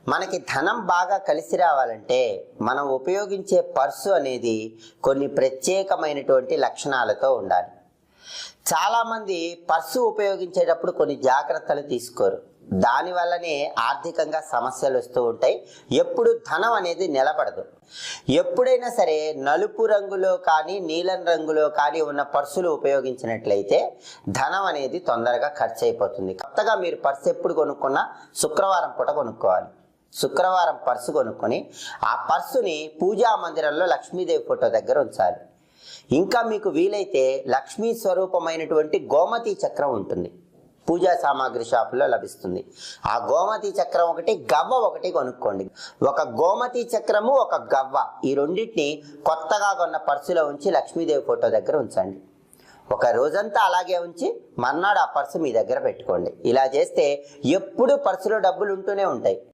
మనకి ధనం బాగా కలిసి రావాలంటే మనం ఉపయోగించే పర్సు అనేది కొన్ని ప్రత్యేకమైనటువంటి లక్షణాలతో ఉండాలి. చాలామంది పర్సు ఉపయోగించేటప్పుడు కొన్ని జాగ్రత్తలు తీసుకోరు. దానివల్లనే ఆర్థికంగా సమస్యలు వస్తూ ఉంటాయి. ఎప్పుడు ధనం అనేది నిలబడదు. ఎప్పుడైనా సరే నలుపు రంగులో కానీ నీలం రంగులో కానీ ఉన్న పర్సులు ఉపయోగించినట్లయితే ధనం అనేది తొందరగా ఖర్చు అయిపోతుంది. కొత్తగా మీరు పర్సు ఎప్పుడు కొనుక్కున్నా శుక్రవారం పూట కొనుక్కోవాలి. శుక్రవారం పర్సు కొనుక్కొని ఆ పర్సుని పూజా మందిరంలో లక్ష్మీదేవి ఫోటో దగ్గర ఉంచాలి. ఇంకా మీకు వీలైతే లక్ష్మీ స్వరూపమైనటువంటి గోమతి చక్రం ఉంటుంది, పూజా సామాగ్రి షాపులో లభిస్తుంది. ఆ గోమతి చక్రం ఒకటి, గవ్వ ఒకటి కొనుక్కోండి. ఒక గోమతి చక్రము, ఒక గవ్వ, ఈ రెండింటిని కొత్తగా కొన్న పర్సులో ఉంచి లక్ష్మీదేవి ఫోటో దగ్గర ఉంచండి. ఒక రోజంతా అలాగే ఉంచి మర్నాడు ఆ పర్సు మీ దగ్గర పెట్టుకోండి. ఇలా చేస్తే ఎప్పుడు పర్సులో డబ్బులు ఉంటూనే ఉంటాయి.